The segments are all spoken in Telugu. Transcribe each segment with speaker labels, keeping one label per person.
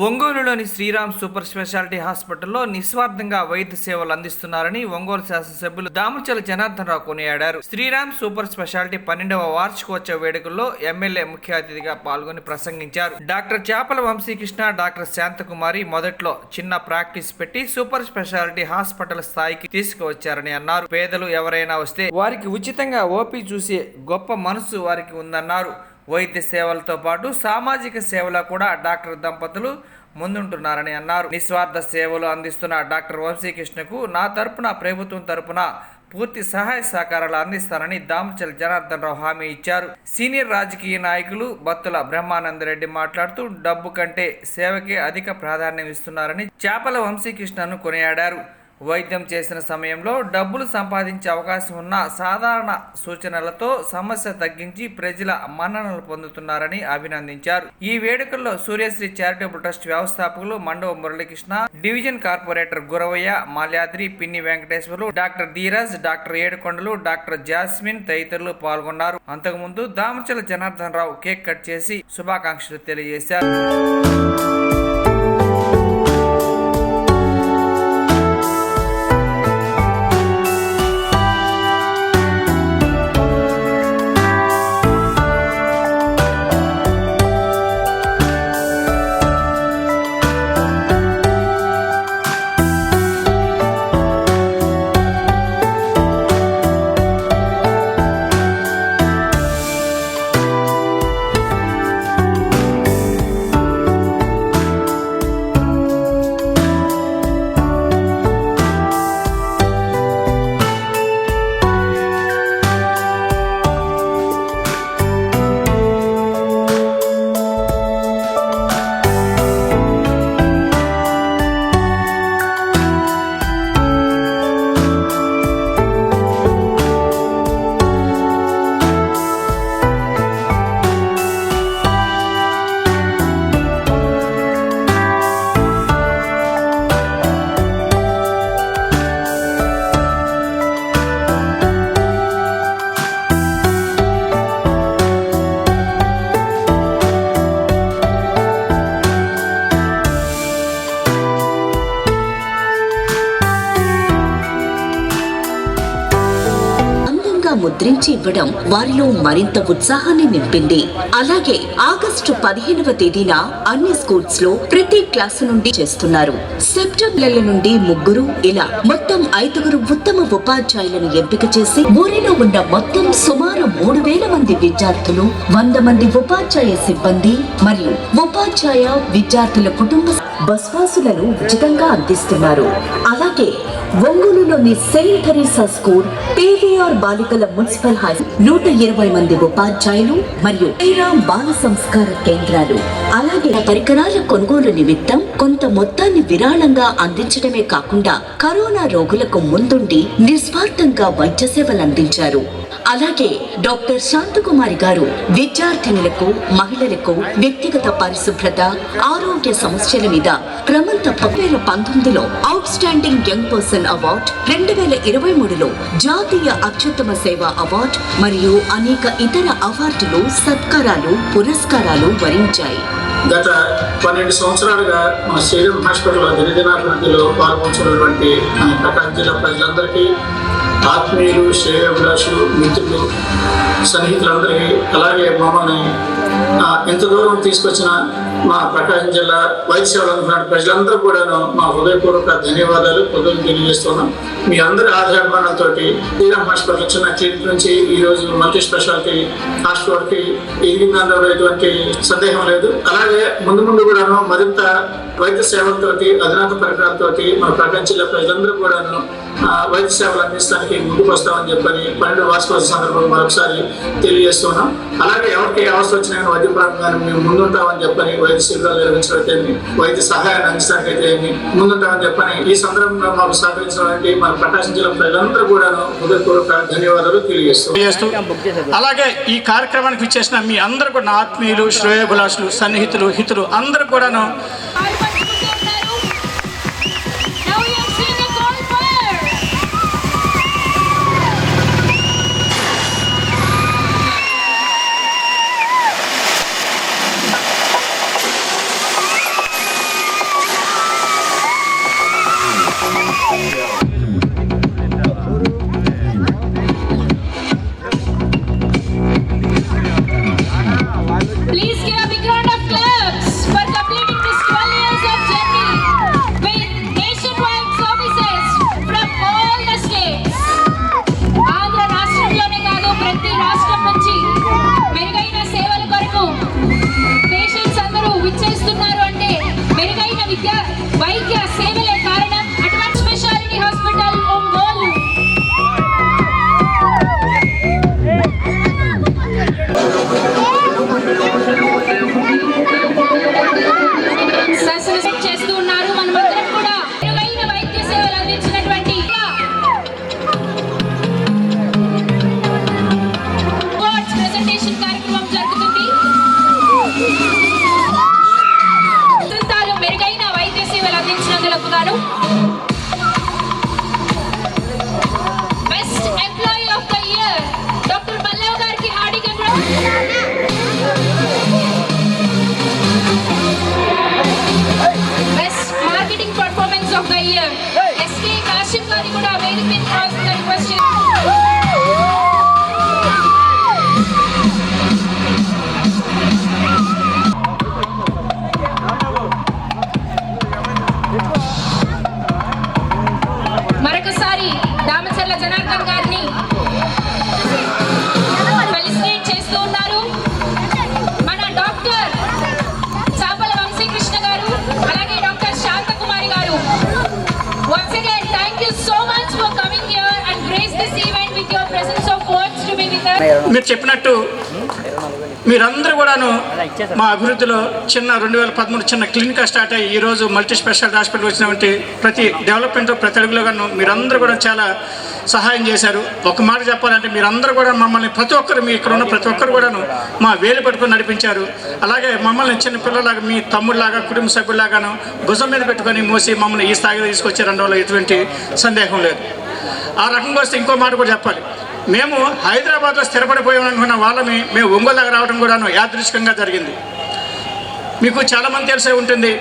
Speaker 1: ఒంగోలులోని శ్రీరామ్ సూపర్ స్పెషాలిటీ హాస్పిటల్లో నిస్వార్థంగా వైద్య సేవలు అందిస్తున్నారని ఒంగోలు శాసనసభ్యులు దామచల జనార్దన్ రావు కొనియాడారు. శ్రీరామ్ సూపర్ స్పెషాలిటీ 12వ వార్షికోత్సవ వేడుకల్లో ఎమ్మెల్యే ముఖ్య అతిథిగా పాల్గొని ప్రసంగించారు. డాక్టర్ చాపల వంశీకృష్ణ, డాక్టర్ శాంతకుమారి మొదట్లో చిన్న ప్రాక్టీస్ పెట్టి సూపర్ స్పెషాలిటీ హాస్పిటల్ స్థాయికి తీసుకువచ్చారని అన్నారు. పేదలు ఎవరైనా వస్తే వారికి ఉచితంగా ఓపీ చూసే గొప్ప మనసు వారికి ఉందన్నారు. వైద్య సేవలతో పాటు సామాజిక సేవలో కూడా డాక్టర్ దంపతులు ముందుంటున్నారని అన్నారు. నిస్వార్థ సేవలు అందిస్తున్న డాక్టర్ వంశీకృష్ణకు నా తరపున, ప్రభుత్వం తరపున పూర్తి సహాయ సహకారాలు అందిస్తారని దామచల జనార్దన్ రావు హామీ ఇచ్చారు. సీనియర్ రాజకీయ నాయకులు బత్తుల బ్రహ్మానందరెడ్డి మాట్లాడుతూ డబ్బు కంటే సేవకే అధిక ప్రాధాన్యం ఇస్తున్నారని చాపల వంశీకృష్ణను కొనియాడారు. వైద్యం చేసిన సమయంలో డబ్బులు సంపాదించే అవకాశం ఉన్న సాధారణ సూచనలతో సమస్య తగ్గించి ప్రజల మన్ననలు పొందుతున్నారని అభినందించారు. ఈ వేడుకల్లో సూర్యశ్రీ చారిటబుల్ ట్రస్ట్ వ్యవస్థాపకులు మండవ మురళీకృష్ణ, డివిజన్ కార్పొరేటర్ గురవయ్య, మాల్యాద్రి, పిన్ని వెంకటేశ్వర్లు, డాక్టర్ ధీరజ్, డాక్టర్ ఏడుకొండలు, డాక్టర్ జాస్మిన్ తదితరులు పాల్గొన్నారు. అంతకుముందు దామచల జనార్దన్ రావు కేక్ కట్ చేసి శుభాకాంక్షలు తెలియజేశారు.
Speaker 2: ముద్రించి ఇవ్వడం వారిలో మరింత ఉత్సాహాన్ని నింపింది. అలాగే ఆగస్టు 15వ తేదీన అన్ని స్కూల్స్ లో ప్రతి క్లాసు నుండి చేస్తున్నారు. సెప్టెంబర్ నుండి 3 ఇలా మొత్తం 5 ఉత్తమ ఉపాధ్యాయులను ఎంపిక చేసి ఊరిలో ఉన్న మొత్తం సుమారు 3000 మంది విద్యార్థులు, 100 మంది ఉపాధ్యాయ సిబ్బంది మరియు ఉపాధ్యాయ విద్యార్థుల కుటుంబ బస్వాసులను ఉచితంగా అందిస్తున్నారు. అలాగే ఒంగోలులోని సెయింట్ థెరెసా స్కూల్, PVR బాలికల మున్సిపల్ హై 120 మంది ఉపాధ్యాయులు మరియు శ్రీరామ్ బాల సంస్కార కేంద్రాలు, అలాగే పరికరాల కొనుగోలు నిమిత్తం కొంత మొత్తాన్ని విరాళంగా అందించడమే కాకుండా కరోనా రోగులకు ముందుండి నిస్వార్థంగా వైద్య సేవలు అందించారు. అలాగే డాక్టర్ శాంతకుమారి గారు విద్యార్థినులకు, మహిళలకు వ్యక్తిగత పరిశుభ్రత, ఆరోగ్య సమస్యల మీద క్రమం తప్ప 2019లో outstanding young person award, 2023లో జాతీయ అత్యుత్తమ సేవ అవార్డ్ మరియు అనేక ఇతర అవార్డులు, సత్కారాలు, పురస్కారాలు వరించాయి.
Speaker 3: గత 12 సంవత్సరాలుగా మన శ్రీరామ్ హాస్పిటల్ దినదినాభివృద్ధిలో పాల్గొంటున్నటువంటి ప్రకాశం జిల్లా ప్రజలందరికీ, ఆత్మీయులు, శ్రేయోభిలాషులు, మిత్రులు, సన్నిహితులందరికీ, అలాగే మమ్మల్ని ఎంత దూరం తీసుకొచ్చిన మా ప్రకాశం జిల్లా వైద్య సేవలు అందుకున్న ప్రజలందరూ కూడాను మా హృదయపూర్వక ధన్యవాదాలు, పొద్దున్న తెలియజేస్తున్నాం. మీ అందరి ఆధారమానాలతో శ్రీరామ్ హాస్పిటల్ చిన్న క్లినిక్ నుంచి ఈరోజు మల్టీ స్పెషాలిటీ హాస్పిటల్కి ఎదిగిందనలో ఎటువంటి సందేహం లేదు. అలాగే ముందు ముందు కూడాను మరింత వైద్య సేవలతోటి, అధునాతన పరికరాలతోటి మన ప్రకాశం జిల్లా ప్రజలందరూ కూడాను వైద్య సేవలు అందించడానికి ముందుకు వస్తామని చెప్పని 12వ వార్షికోత్సవ సందర్భంగా మరొకసారి తెలియజేస్తున్నాం. అలాగే ఎవరికి అవసరం వచ్చిన వైద్యపరంగా మేము ముందుంటామని చెప్పని, వైద్య శిబిరాలు నిర్వహించడానికి, వైద్య సహాయాన్ని అందించడానికి అయితే ముందుంటామని చెప్పని ఈ సందర్భంగా మాకు సహకరించడానికి మన ప్రకాశం జిల్లా ప్రజలందరూ కూడా హృదయపూర్వక ధన్యవాదాలు తెలియజేస్తూ,
Speaker 4: అలాగే ఈ కార్యక్రమానికి ఇచ్చేసిన మీ అందరూ కూడా ఆత్మీయులు, శ్రేయోభిలాషులు, సన్నిహితులు, హితులు అందరూ కూడాను
Speaker 5: వైద్య సేవలే కారణం. అటువంటి స్పెషాలిటీ హాస్పిటల్ ఒంగోలు. చేస్తూ ఉన్నారు. మనమందరం కూడా మెరుగైన వైద్య సేవలు అందించినటువంటి ప్రెజెంటేషన్ కార్యక్రమం జరుగుతుంది. మెరుగైన వైద్య సేవలు అందించినందుకు గాను best employee of the year doctor Pallav గారికి హార్డీ best marketing performance of the year SK Kasim గారి కూడా వేదిక మీద రావాల్సిందిగా రిక్వెస్ట్ చేస్తున్నాను. మరొకసారి దామచర్ల జనార్దన్ గారిని ఫెలిసిటేట్ చేస్తూ ఉన్నారు. మన డాక్టర్ చాపల వంశీకృష్ణ గారు, అలాగే డాక్టర్ శాంతకుమారి గారు. Once again, thank you so much for coming here and grace this event with your presence of words to be with us.
Speaker 4: మీరు చెప్పినట్టు మీరందరూ కూడాను మా అభివృద్ధిలో చిన్న 2013 చిన్న క్లినిక్గా స్టార్ట్ అయ్యి ఈరోజు మల్టీ స్పెషాలిటీ హాస్పిటల్ వచ్చినటువంటి ప్రతి డెవలప్మెంట్ ప్రతి అడుగులో గాను మీరందరూ కూడా చాలా సహాయం చేశారు. ఒక మాట చెప్పాలంటే మీరందరూ కూడా మమ్మల్ని ప్రతి ఒక్కరు మీ ఇక్కడ ఉన్న ప్రతి ఒక్కరు కూడాను మా వేలు పట్టుకొని నడిపించారు. అలాగే మమ్మల్ని చిన్న పిల్లలాగా మీ తమ్ముళ్ళలాగా కుటుంబ సభ్యుల్లాగాను భుజం మీద పెట్టుకొని మోసి మమ్మల్ని ఈ స్థాయిలో తీసుకొచ్చారనడంలో ఎటువంటి సందేహం లేదు. ఆ రకంగా వస్తే ఇంకో మాట కూడా చెప్పాలి. మేము హైదరాబాద్లో స్థిరపడిపోయామనుకున్న వాళ్ళని మేము ఒంగోలు దగ్గర రావడం కూడాను యాదృచ్ఛికంగా జరిగింది. మీకు చాలామంది తెలిసే ఉంటుంది,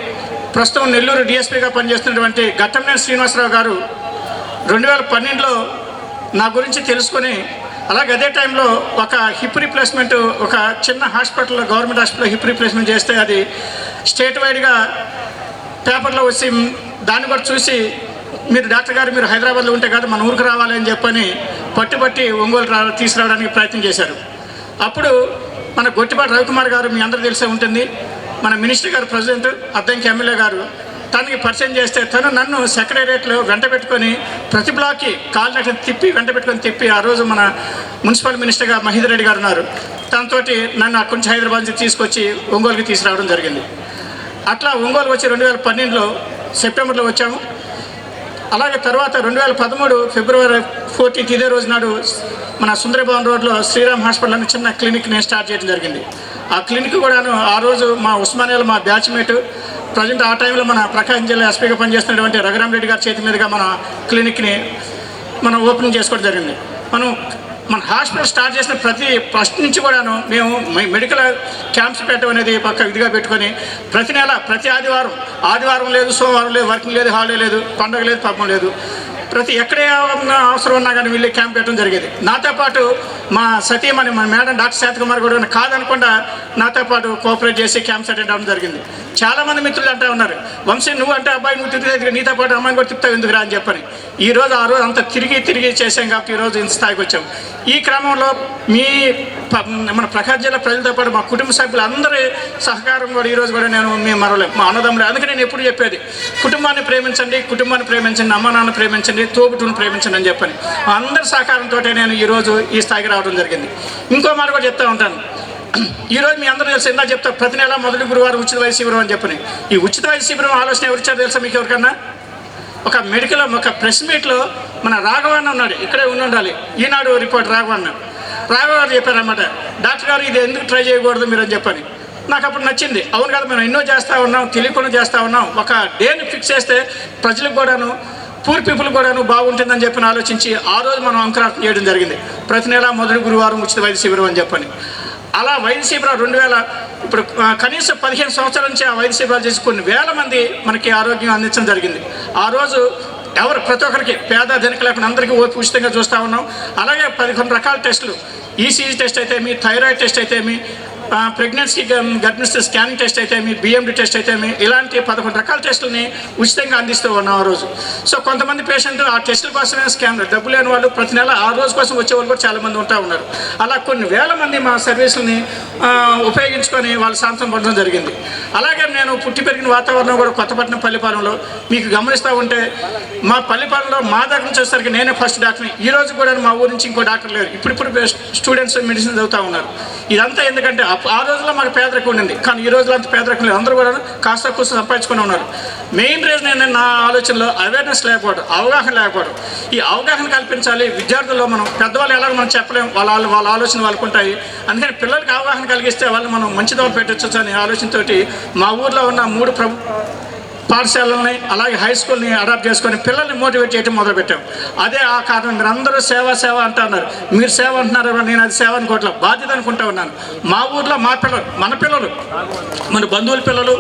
Speaker 4: ప్రస్తుతం నెల్లూరు డిఎస్పీగా పనిచేస్తున్నటువంటి ఘట్టంనేని శ్రీనివాసరావు గారు 2012లో నా గురించి తెలుసుకొని, అలాగే అదే టైంలో ఒక హిప్ రీప్లేస్మెంట్ ఒక చిన్న హాస్పిటల్ గవర్నమెంట్ హాస్పిటల్లో హిప్ రీప్లేస్మెంట్ చేస్తే అది స్టేట్ వైడ్గా పేపర్లో వచ్చి దాన్ని కూడా చూసి మీరు డాక్టర్ గారు మీరు హైదరాబాద్లో ఉంటే కాదు మన ఊరికి రావాలి అని చెప్పని పట్టుబట్టి ఒంగోలు తీసుకురావడానికి ప్రయత్నం చేశారు. అప్పుడు మన గొట్టిపాటి రవికుమార్ గారు మీ అందరూ తెలిసే ఉంటుంది, మన మినిస్టర్ గారు ప్రెసిడెంట్ అద్దంకి ఎమ్మెల్యే గారు తనకి పరిచయం చేస్తే తను నన్ను సెక్రటేరియట్లో వెంట పెట్టుకొని ప్రతి బ్లాక్కి కాలినట్టు తిప్పి వెంట పెట్టుకొని తిప్పి ఆ రోజు మన మున్సిపల్ మినిస్టర్గా మహేందర్ రెడ్డి గారు ఉన్నారు, తనతోటి నన్ను అక్కడి నుంచి హైదరాబాద్ నుంచి తీసుకొచ్చి ఒంగోలుకి తీసుకురావడం జరిగింది. అట్లా ఒంగోలు వచ్చి 2012లో సెప్టెంబర్లో వచ్చాము. అలాగే తర్వాత 2013 ఫిబ్రవరి 14 ఇదే రోజు నాడు మన సుందరభవన్ రోడ్లో శ్రీరామ్ హాస్పిటల్ అని చిన్న క్లినిక్ని స్టార్ట్ చేయడం జరిగింది. ఆ క్లినిక్ కూడాను ఆ రోజు మా ఉస్మానియాలో మా బ్యాచ్మేట్ ప్రజెంట్ ఆ టైంలో మన ప్రకాశం జిల్లా ఎస్పీగా పనిచేస్తున్నటువంటి రఘురామ్ రెడ్డి గారి చేతి మీదుగా మన క్లినిక్ని మనం ఓపెనింగ్ చేసుకోవడం జరిగింది. మన హాస్పిటల్ స్టార్ట్ చేసిన ఫస్ట్ నుంచి కూడాను మేము మెడికల్ క్యాంప్స్ పెట్టడం అనేది పక్క విధిగా పెట్టుకొని ప్రతి నెల ప్రతి ఆదివారం లేదు, సోమవారం లేదు, వర్కింగ్ లేదు, హాలిడే లేదు, పండుగ లేదు, పాపం లేదు, ప్రతి ఎక్కడే అవసరం ఉన్నా కానీ వెళ్ళి క్యాంప్ పెట్టడం జరిగేది. నాతో పాటు మా సతీమణి మన మేడం డాక్టర్ శాంతకుమార్ కూడా కాదనకుండా నాతో పాటు కోఆపరేట్ చేసి క్యాంప్స్ అటెండ్ అవ్వడం జరిగింది. చాలామంది మిత్రులు అంటూ ఉన్నారు, వంశీ నువ్వు అంటే అబ్బాయి నువ్వు తిరిగి నీతో పాటు అమ్మాయిని కూడా తిప్పుతావు ఎందుకురా అని చెప్పని. ఆ రోజు అంత తిరిగి చేసాం కాబట్టి ఈరోజు ఇంత స్థాయికి వచ్చాం. ఈ క్రమంలో మన ప్రకాశం జిల్లా ప్రజలతో పాటు మా కుటుంబ సభ్యులు అందరి సహకారం కూడా ఈరోజు కూడా మేము మరవలేము. మా అన్నదమ్ములు అందుకే నేను ఎప్పుడు చెప్పేది కుటుంబాన్ని ప్రేమించండి, అమ్మ నాన్న ప్రేమించండి, తోబుట్టును ప్రేమించండి అని చెప్పని అందరి సహకారంతో నేను ఈరోజు ఈ స్థాయికి రావడం జరిగింది. ఇంకో మాట కూడా చెప్తూ ఉంటాను, ఈరోజు మీ అందరూ తెలుసు ఇందా చెప్తా ప్రతి నెల మొదటి గురువారం ఉచిత వైద్య శిబిరం అని చెప్పని. ఈ ఉచిత వైద్య శిబిరం ఆలోచన ఎవరిచ్చారో తెలుసా మీకు ఎవరికన్నా? ఒక మెడికల్ ఒక ప్రెస్ మీట్లో మన రాఘవన్న ఉన్నాడు, ఇక్కడే ఉండాలి, ఈనాడు రిపోర్ట్ రాఘవన్న గారు చెప్పారన్నమాట, డాక్టర్ గారు ఇది ఎందుకు ట్రై చేయకూడదు మీరు అని చెప్పని. నాకు అప్పుడు నచ్చింది. అవును కదా, మనం ఎన్నో చేస్తూ ఉన్నాం, తెలియకుండా చేస్తూ ఉన్నాం, ఒక డేని ఫిక్స్ చేస్తే ప్రజలకు కూడాను పూర్ పీపుల్ కూడాను బాగుంటుందని చెప్పని ఆలోచించి ఆ రోజు మనం అంకురార్పణ చేయడం జరిగింది. ప్రతి నెల మొదటి గురువారం ఉచిత వైద్య శిబిరం అని చెప్పని. అలా వైద్య శిబిరం 2000 ఇప్పుడు కనీసం 15 సంవత్సరాల నుంచి ఆ వైద్య శిబిరాలు చేసి కొన్ని వేల మంది మనకి ఆరోగ్యం అందించడం జరిగింది. ఆ రోజు ప్రతి ఒక్కరికి పేద ధనిక లేకుండా అందరికీ ఉచితంగా చూస్తూ ఉన్నాం. అలాగే 11 రకాల టెస్టులు, ఈసీజీ టెస్ట్ అయితే థైరాయిడ్ టెస్ట్ అయితే ప్రెగ్నెన్సీ గర్భిణీ స్కానింగ్ టెస్ట్ అయితే బిఎండి టెస్ట్ అయితే ఇలాంటి 11 రకాల టెస్టులని ఉచితంగా అందిస్తూ ఉన్నాం ఆ రోజు. సో కొంతమంది పేషెంట్ ఆ టెస్టుల కోసమే డబ్బు లేని వాళ్ళు ప్రతి నెల ఆ రోజు కోసం వచ్చే వాళ్ళు కూడా చాలామంది ఉంటా ఉన్నారు. అలా కొన్ని వేల మంది మా సర్వీసులని ఉపయోగించుకొని వాళ్ళు సాంతం పొందడం జరిగింది. అలాగే నేను పుట్టి పెరిగిన వాతావరణం కూడా కొత్తపట్నం పల్లిపాలెంలో మీకు గమనిస్తూ ఉంటే మా పల్లిపాలెంలో మా దగ్గర నుంచి వచ్చేసరికి నేనే ఫస్ట్ డాక్టర్ని. ఈ రోజు కూడా మా ఊరి నుంచి ఇంకో డాక్టర్ లేరు. ఇప్పుడు స్టూడెంట్స్ మెడిసిన్ చదువుతూ ఉన్నారు. ఇదంతా ఎందుకంటే ఆ రోజుల్లో మాకు పేదరికం ఉండింది, కానీ ఈ రోజులో అంత పేదరికం లేదు. అందరూ కూడా కాస్త కూస్త సంపాదించుకుని ఉన్నారు. మెయిన్ రీజన్ ఏంటంటే నా ఆలోచనలో అవేర్నెస్ లేకపోవడం, అవగాహన లేకపోవడం. ఈ అవగాహన కల్పించాలి విద్యార్థుల్లో. మనం పెద్దవాళ్ళు ఎలాగో మనం చెప్పలేము, వాళ్ళ ఆలోచన వాళ్ళకు ఉంటాయి. అందుకని పిల్లలకి అవగాహన కలిగిస్తే వాళ్ళు మనం మంచి దోవ పెట్టచ్చు అనే ఆలోచనతోటి మా ఊర్లో ఉన్న 3 పాఠశాలల్ని అలాగే హై స్కూల్ని అడాప్ట్ చేసుకొని పిల్లల్ని మోటివేట్ చేయడం మొదలుపెట్టాం. అదే ఆ కారణం. మీరు అందరూ సేవ అంటున్నారు. మీరు సేవ అంటున్నారు, నేను అది సేవ అనుకోవట్లా, బాధ్యత అనుకుంటా ఉన్నాను. మా ఊర్లో మా పిల్లలు, మన పిల్లలు, మన బంధువుల పిల్లలు,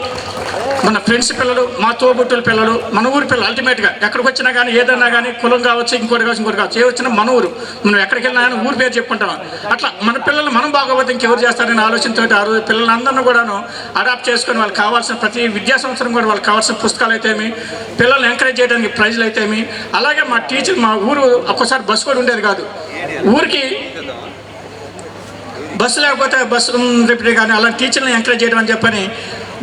Speaker 4: మన ఫ్రెండ్స్ పిల్లలు, మా తోబుట్టుల పిల్లలు, మన ఊరి పిల్లలు అల్టిమేట్గా ఎక్కడికి వచ్చినా కానీ ఏదన్నా కానీ కులం కావచ్చు, ఇంకోటి కావచ్చు, ఏ వచ్చినా మన ఊరు. మనం ఎక్కడికి వెళ్ళినా కానీ ఊరి పేరు చెప్పుకుంటాం. అట్లా మన పిల్లలు మనం బాగోపోతే ఇంకెవరు చేస్తారనే ఆలోచనతో ఆ రోజు పిల్లలందరినీ కూడాను అడాప్ట్ చేసుకొని వాళ్ళకి కావాల్సిన ప్రతి విద్యా సంవత్సరం కూడా వాళ్ళకి కావాల్సిన పుస్తకాలు అయితేమి, పిల్లల్ని ఎంకరేజ్ చేయడానికి ప్రైజ్లు అయితేమి, అలాగే మా టీచర్, మా ఊరు ఒక్కోసారి బస్సు కూడా ఉండేది కాదు. ఊరికి బస్సు లేకపోతే బస్సు రిపీట్ కానీ అలా టీచర్ని ఎంకరేజ్ చేయడం అని చెప్పని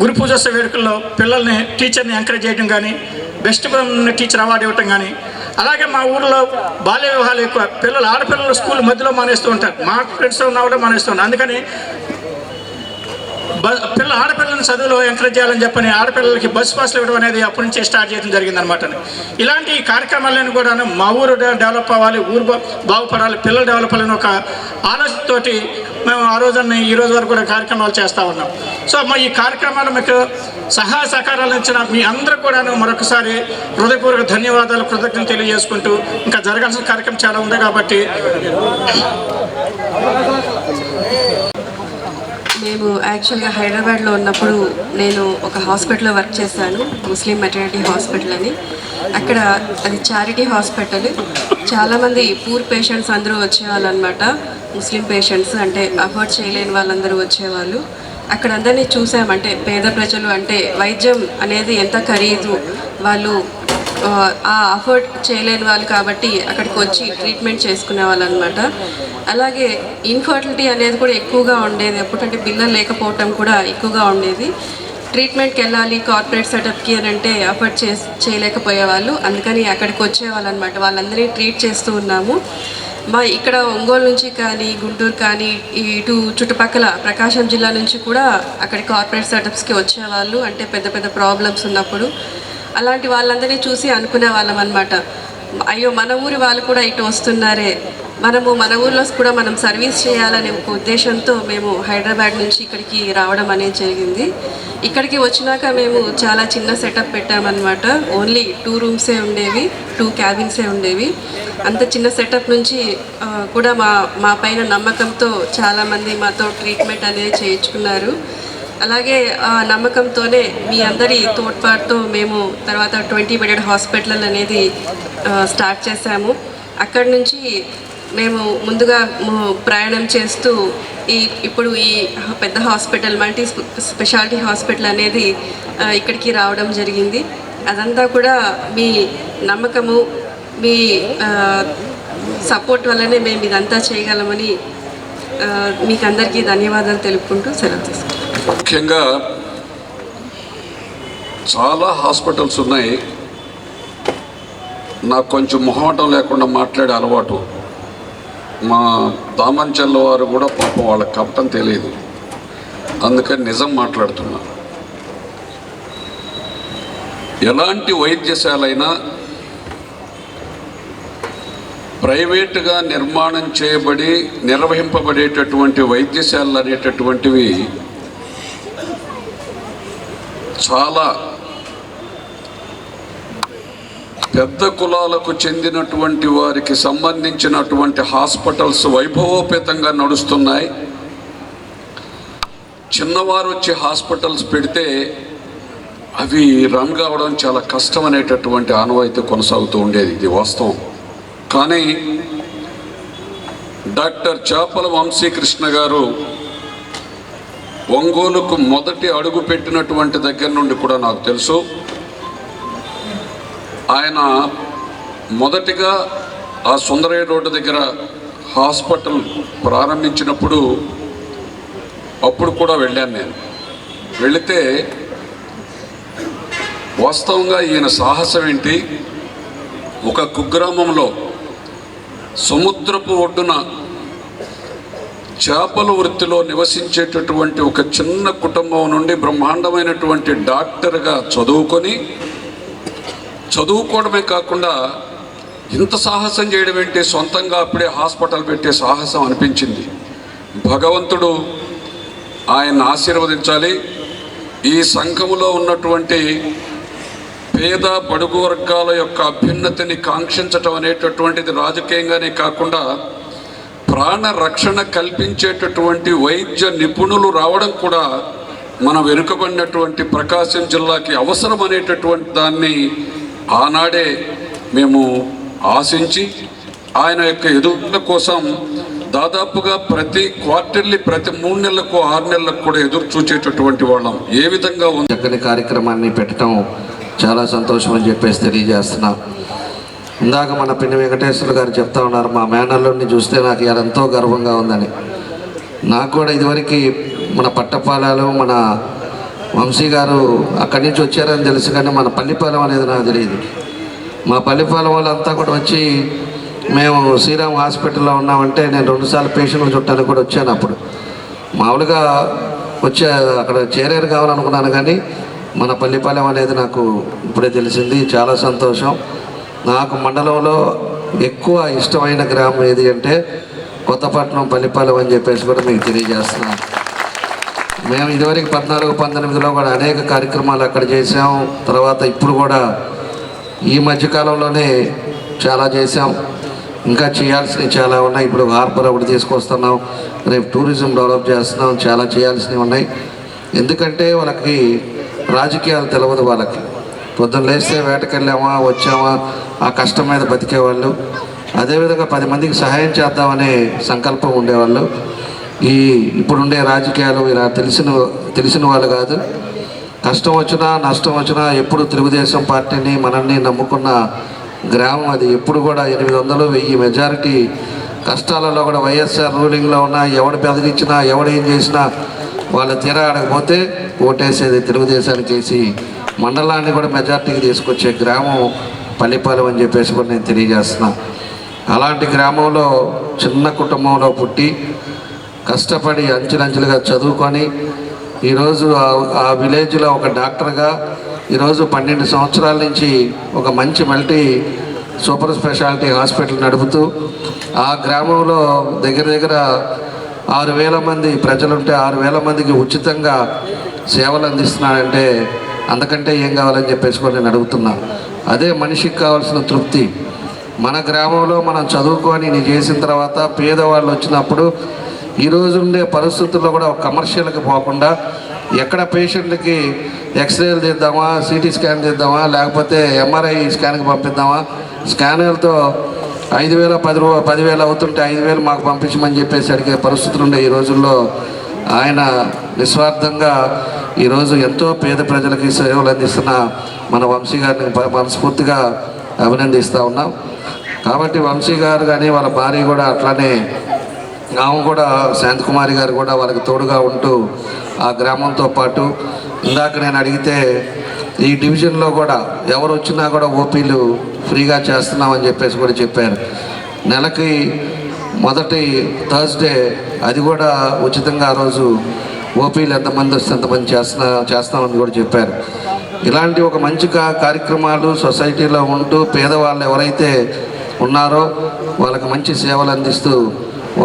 Speaker 4: గురు పూజోత్సవ వేడుకల్లో పిల్లల్ని టీచర్ని ఎంకరేజ్ చేయడం కానీ, బెస్ట్ టీచర్ అవార్డు ఇవ్వటం కానీ. అలాగే మా ఊళ్ళో బాల్య వివాహాలు ఎక్కువ. ఆడపిల్లలు స్కూల్ మధ్యలో మానేస్తూ ఉంటారు. మా ఫ్రెండ్స్ ఉన్నా కూడా మానేస్తూ ఉంటారు. అందుకని ఆడపిల్లలను చదువులో ఎంకరేజ్ చేయాలని చెప్పని ఆడపిల్లలకి బస్ పాస్లు ఇవ్వడం అనేది అప్పటి నుంచి స్టార్ట్ చేయడం జరిగిందనమాట. ఇలాంటి కార్యక్రమాలను కూడా మా ఊరు డెవలప్ అవ్వాలి, ఊరు బాగుపడాలి, పిల్లలు డెవలప్ అవ్వాలని ఒక ఆలోచనతోటి మేము ఆ రోజున ఈ రోజు వరకు కూడా కార్యక్రమాలు చేస్తూ ఉన్నాం. సో మా ఈ కార్యక్రమాలు మీకు సహాయ సహకారాలు ఇచ్చిన మీ అందరూ కూడా మరొకసారి హృదయపూర్వక ధన్యవాదాలు, కృతజ్ఞతలు తెలియజేసుకుంటూ ఇంకా జరగాల్సిన కార్యక్రమం చాలా ఉంది కాబట్టి
Speaker 6: మేము యాక్చువల్గా హైదరాబాద్లో ఉన్నప్పుడు నేను ఒక హాస్పిటల్లో వర్క్ చేశాను, ముస్లిం మెటర్నిటీ హాస్పిటల్ అని. అక్కడ అది చారిటీ హాస్పిటల్. చాలామంది పూర్ పేషెంట్స్ అందరూ వచ్చేవాళ్ళు అనమాట. ముస్లిం పేషెంట్స్ అంటే అఫోర్డ్ చేయలేని వాళ్ళందరూ వచ్చేవాళ్ళు. అక్కడ అందరినీ చూసామంటే పేద ప్రజలు అంటే వైద్యం అనేది ఎంత ఖరీదు, వాళ్ళు అఫోర్డ్ చేయలేని వాళ్ళు కాబట్టి అక్కడికి వచ్చి ట్రీట్మెంట్ చేసుకునే వాళ్ళు అనమాట. అలాగే ఇన్ఫర్టిలిటీ అనేది కూడా ఎక్కువగా ఉండేది. ఎప్పుడంటే బిల్లలు లేకపోవటం కూడా ఎక్కువగా ఉండేది. ట్రీట్మెంట్కి వెళ్ళాలి కార్పొరేట్ సెటప్కి అని అంటే అఫోర్డ్ చేయలేకపోయేవాళ్ళు. అందుకని అక్కడికి వచ్చేవాళ్ళు అనమాట. వాళ్ళందరినీ ట్రీట్ చేస్తూ ఉన్నాము. మా ఇక్కడ ఒంగోలు నుంచి కానీ, గుంటూరు కానీ, ఇటు చుట్టుపక్కల ప్రకాశం జిల్లా నుంచి కూడా అక్కడి కార్పొరేట్ సెటప్స్కి వచ్చేవాళ్ళు. అంటే పెద్ద పెద్ద ప్రాబ్లమ్స్ ఉన్నప్పుడు అలాంటి వాళ్ళందరినీ చూసి అనుకునే వాళ్ళం అనమాట. అయ్యో మన ఊరి వాళ్ళు కూడా ఇటు వస్తున్నారే, మన ఊర్లో కూడా మనం సర్వీస్ చేయాలనే ఒక ఉద్దేశంతో మేము హైదరాబాద్ నుంచి ఇక్కడికి రావడం అనేది జరిగింది. ఇక్కడికి వచ్చినాక మేము చాలా చిన్న సెటప్ పెట్టామన్నమాట. ఓన్లీ 2 రూమ్సే ఉండేవి, 2 క్యాబిన్సే ఉండేవి. అంత చిన్న సెటప్ నుంచి కూడా మా పైన నమ్మకంతో చాలామంది మాతో ట్రీట్మెంట్ అనేది చేయించుకున్నారు. అలాగే ఆ నమ్మకంతోనే మీ అందరి తోడ్పాటుతో మేము తర్వాత 20 బెడెడ్ హాస్పిటల్ అనేది స్టార్ట్ చేశాము. అక్కడి నుంచి మేము ముందుగా ప్రయాణం చేస్తూ ఇప్పుడు ఈ పెద్ద హాస్పిటల్, మల్టీ స్పెషాలిటీ హాస్పిటల్ అనేది ఇక్కడికి రావడం జరిగింది. అదంతా కూడా మీ నమ్మకము, మీ సపోర్ట్ వల్లనే మేము ఇదంతా చేయగలమని మీకు అందరికీ ధన్యవాదాలు తెలుపుకుంటూ సెలవు తీసుకుంటాం.
Speaker 7: ముఖ్యంగా చాలా హాస్పిటల్స్ ఉన్నాయి. నాకు కొంచెం మొహమాటం లేకుండా మాట్లాడే అలవాటు. మా దామంచల్ల వారు కూడా పాపం వాళ్ళకి కప్పటం తెలియదు, అందుకని నిజం మాట్లాడుతున్నా. ఎలాంటి వైద్యశాలైనా ప్రైవేటుగా నిర్మాణం చేయబడి నిర్వహింపబడేటటువంటి వైద్యశాలలు అనేటటువంటివి చాలా పెద్ద కులాలకు చెందినటువంటి వారికి సంబంధించినటువంటి హాస్పిటల్స్ వైభవోపేతంగా నడుస్తున్నాయి. చిన్నవారు వచ్చి హాస్పిటల్స్ పెడితే అవి రన్ కావడం చాలా కష్టం అనేటటువంటి ఆనవాయితీ కొనసాగుతూ ఉండేది. ఇది వాస్తవం. కానీ డాక్టర్ చాపల వంశీకృష్ణ గారు ఒంగోలుకు మొదటి అడుగు పెట్టినటువంటి దగ్గర నుండి కూడా నాకు తెలుసు. ఆయన మొదటిగా ఆ సుందరయ్య రోడ్డు దగ్గర హాస్పిటల్ ప్రారంభించినప్పుడు అప్పుడు కూడా వెళ్ళాను నేను. వెళితే వాస్తవంగా ఈయన సాహసం ఏంటి, ఒక కుగ్రామంలో సముద్రపు ఒడ్డున చేపల వృత్తిలో నివసించేటటువంటి ఒక చిన్న కుటుంబం నుండి బ్రహ్మాండమైనటువంటి డాక్టర్గా చదువుకోవడమే కాకుండా ఇంత సాహసం చేయడం ఏంటి, సొంతంగా అప్పుడే హాస్పిటల్ పెట్టే సాహసం అనిపించింది. భగవంతుడు ఆయన ఆశీర్వదించాలి. ఈ సంఘములో ఉన్నటువంటి పేద బడుగు వర్గాల యొక్క అభ్యున్నతిని కాంక్షించటం అనేటటువంటిది రాజకీయంగానే కాకుండా ప్రాణ రక్షణ కల్పించేటటువంటి వైద్య నిపుణులు రావడం కూడా మన వెనుకబడినటువంటి ప్రకాశం జిల్లాకి అవసరం అనేటటువంటి దాన్ని ఆనాడే మేము ఆశించి ఆయన యొక్క ఎదుగుదల కోసం దాదాపుగా ప్రతి క్వార్టర్లీ, ప్రతి 3 నెలలకు 6 నెలలకు కూడా ఎదురు చూచేటటువంటి వాళ్ళం. ఏ విధంగా ఉంది
Speaker 8: చక్కని కార్యక్రమాన్ని పెట్టడం చాలా సంతోషం అని చెప్పేసి తెలియజేస్తున్నా. ఇందాక మన పిన్ని వెంకటేశ్వర గారు చెప్తా ఉన్నారు, మా మేనల్లుడిని చూస్తే నాకు ఇలా ఎంతో గర్వంగా ఉందని. నాకు కూడా ఇదివరకు మన పట్టపాలాలు, మన వంశీ గారు అక్కడి నుంచి వచ్చారని తెలుసు, కానీ మన పల్లిపాలెం అనేది నాకు తెలియదు. మా పల్లిపాలెం వాళ్ళంతా కూడా వచ్చి మేము శ్రీరామ్ హాస్పిటల్లో ఉన్నామంటే నేను 2 సార్లు పేషెంట్లు చుట్టానికి కూడా వచ్చాను. అప్పుడు మామూలుగా వచ్చే అక్కడ చేరేరు కావాలనుకున్నాను, కానీ మన పల్లిపాలెం అనేది నాకు ఇప్పుడే తెలిసింది. చాలా సంతోషం. నాకు మండలంలో ఎక్కువ ఇష్టమైన గ్రామం ఏది అంటే కొత్తపట్నం, పల్లిపాలెం అని చెప్పేసి కూడా మీకు తెలియజేస్తున్నాను. మేము ఇదివరకు 14-19లో కూడా అనేక కార్యక్రమాలు అక్కడ చేసాం. తర్వాత ఇప్పుడు కూడా ఈ మధ్యకాలంలోనే చాలా చేసాం. ఇంకా చేయాల్సినవి చాలా ఉన్నాయి. ఇప్పుడు హార్బర్ ఒకటి తీసుకొస్తున్నాం, రేపు టూరిజం డెవలప్ చేస్తున్నాం. చాలా చేయాల్సినవి ఉన్నాయి. ఎందుకంటే వాళ్ళకి రాజకీయాలు తెలియదు. వాళ్ళకి పొద్దున్న లేస్తే వేటకెళ్ళామా వచ్చామా ఆ కష్టం మీద బతికేవాళ్ళు. అదేవిధంగా 10 మందికి సహాయం చేద్దామనే సంకల్పం ఉండేవాళ్ళు. ఇప్పుడుండే రాజకీయాలు ఇలా తెలిసిన వాళ్ళు కాదు. కష్టం వచ్చినా నష్టం వచ్చినా ఎప్పుడు తెలుగుదేశం పార్టీని మనల్ని నమ్ముకున్న గ్రామం అది. ఎప్పుడు కూడా 800-1000 మెజారిటీ కష్టాలలో కూడా వైఎస్ఆర్ రూలింగ్లో ఉన్న ఎవడు బెదిరించినా ఎవడు ఏం చేసినా వాళ్ళ తీరా ఆడకపోతే ఓటేసేది తెలుగుదేశానికి వేసి మండలాన్ని కూడా మెజార్టీకి తీసుకొచ్చే గ్రామం పల్లిపాలెం అని చెప్పేసి కూడా నేను తెలియజేస్తున్నా. అలాంటి గ్రామంలో చిన్న కుటుంబంలో పుట్టి కష్టపడి అంచెలంచెలుగా చదువుకొని ఈరోజు ఆ విలేజ్లో ఒక డాక్టర్గా ఈరోజు 12 సంవత్సరాల నుంచి ఒక మంచి మల్టీ సూపర్ స్పెషాలిటీ హాస్పిటల్ నడుపుతూ ఆ గ్రామంలో దగ్గర 6,000 మంది ప్రజలుంటే 6,000 మందికి ఉచితంగా సేవలు అందిస్తున్నాడంటే అందుకంటే ఏం కావాలని చెప్పేసి కూడా నేను అడుగుతున్నా. అదే మనిషికి కావాల్సిన తృప్తి. మన గ్రామంలో మనం చదువుకొని నీ చేసిన తర్వాత పేదవాళ్ళు వచ్చినప్పుడు ఈరోజు ఉండే పరిస్థితుల్లో కూడా ఒక కమర్షియల్కి పోకుండా ఎక్కడ పేషెంట్లకి ఎక్స్రేలు తీద్దామా, సిటీ స్కాన్ తీద్దామా, లేకపోతే ఎంఆర్ఐ స్కాన్కి పంపిద్దామా, స్కానర్లతో 5,000 10,000 అవుతుంటే 5,000 మాకు పంపించమని చెప్పేసి అడిగే పరిస్థితులు ఉండే ఈ రోజుల్లో ఆయన నిస్వార్థంగా ఈరోజు ఎంతో పేద ప్రజలకి సేవలు అందిస్తున్న మన వంశీ గారిని మనస్ఫూర్తిగా అభినందిస్తూ ఉన్నాం. కాబట్టి వంశీ గారు కానీ వాళ్ళ భార్య కూడా అట్లానే ఆమె కూడా శాంతకుమారి గారు కూడా వాళ్ళకి తోడుగా ఉంటూ ఆ గ్రామంతో పాటు ఇందాక నేను అడిగితే ఈ డివిజన్లో కూడా ఎవరు వచ్చినా కూడా ఓపీలు ఫ్రీగా చేస్తున్నామని చెప్పేసి కూడా చెప్పారు. నెలకి మొదటి థర్స్డే అది కూడా ఉచితంగా ఆ రోజు ఓపీలు ఎంతమంది వస్తే ఎంతమంది చేస్తామని కూడా చెప్పారు. ఇలాంటి ఒక మంచి కార్యక్రమాలు సొసైటీలో ఉంటూ పేదవాళ్ళు ఎవరైతే ఉన్నారో వాళ్ళకి మంచి సేవలు అందిస్తూ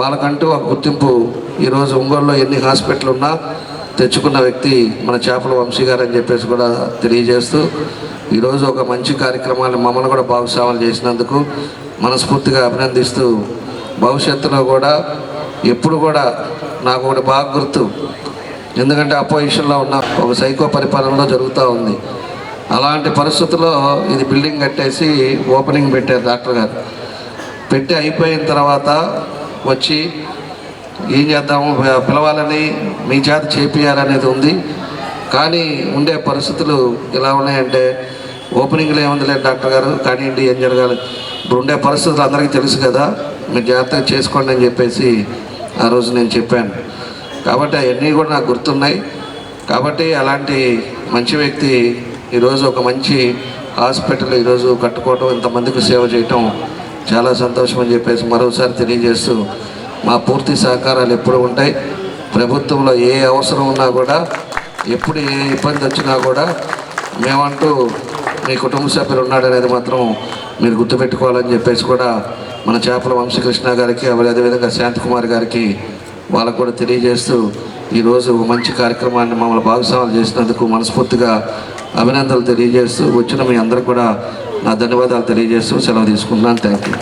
Speaker 8: వాళ్ళకంటూ ఒక గుర్తింపు ఈరోజు ఒంగోలులో ఎన్ని హాస్పిటల్ ఉన్నా తెచ్చుకున్న వ్యక్తి మన చేపల వంశీ గారు అని చెప్పేసి కూడా తెలియజేస్తూ ఈరోజు ఒక మంచి కార్యక్రమాలు మమ్మల్ని కూడా భాగస్వాములు చేసినందుకు మనస్ఫూర్తిగా అభినందిస్తూ భవిష్యత్తులో కూడా ఎప్పుడు కూడా నాకు ఒకటి బాగా గుర్తు. ఎందుకంటే అపోజిషన్లో ఉన్న ఒక సైకో పరిపాలనలో జరుగుతూ ఉంది. అలాంటి పరిస్థితుల్లో ఇది బిల్డింగ్ కట్టేసి ఓపెనింగ్ పెట్టారు డాక్టర్ గారు. పెట్టి అయిపోయిన తర్వాత వచ్చి ఏం చేద్దాము పిలవాలని మీ చేత చేపియాలనేది ఉంది. కానీ ఉండే పరిస్థితులు ఎలా ఉన్నాయంటే ఓపెనింగ్లో ఏముంది డాక్టర్ గారు కానివ్వండి ఏం జరగాలి, ఇప్పుడు ఉండే పరిస్థితులు అందరికీ తెలుసు కదా, మీరు జాగ్రత్తగా చేసుకోండి అని చెప్పేసి ఆ రోజు నేను చెప్పాను. కాబట్టి అవన్నీ కూడా నాకు గుర్తున్నాయి. కాబట్టి అలాంటి మంచి వ్యక్తి ఈరోజు ఒక మంచి హాస్పిటల్ ఈరోజు కట్టుకోవటం, ఇంతమందికి సేవ చేయటం చాలా సంతోషం అని చెప్పేసి మరోసారి తెలియజేస్తూ మా పూర్తి సహకారాలు ఎప్పుడు ఉంటాయి. ప్రభుత్వంలో ఏ అవసరం ఉన్నా కూడా, ఎప్పుడు ఏ ఇబ్బంది వచ్చినా కూడా మేమంటూ మీ కుటుంబ సభ్యులు ఉన్నాడనేది మాత్రం మీరు గుర్తుపెట్టుకోవాలని చెప్పేసి కూడా మన చేపల వంశీకృష్ణ గారికి, అదేవిధంగా శాంతకుమార్ గారికి వాళ్ళకు కూడా తెలియజేస్తూ ఈరోజు ఒక మంచి కార్యక్రమాన్ని మమ్మల్ని భాగస్వాములు చేసినందుకు మనస్ఫూర్తిగా అభినందనలు తెలియజేస్తూ వచ్చిన మీ అందరికీ కూడా నా ధన్యవాదాలు తెలియజేస్తూ సెలవు తీసుకుంటున్నాను. Thank you.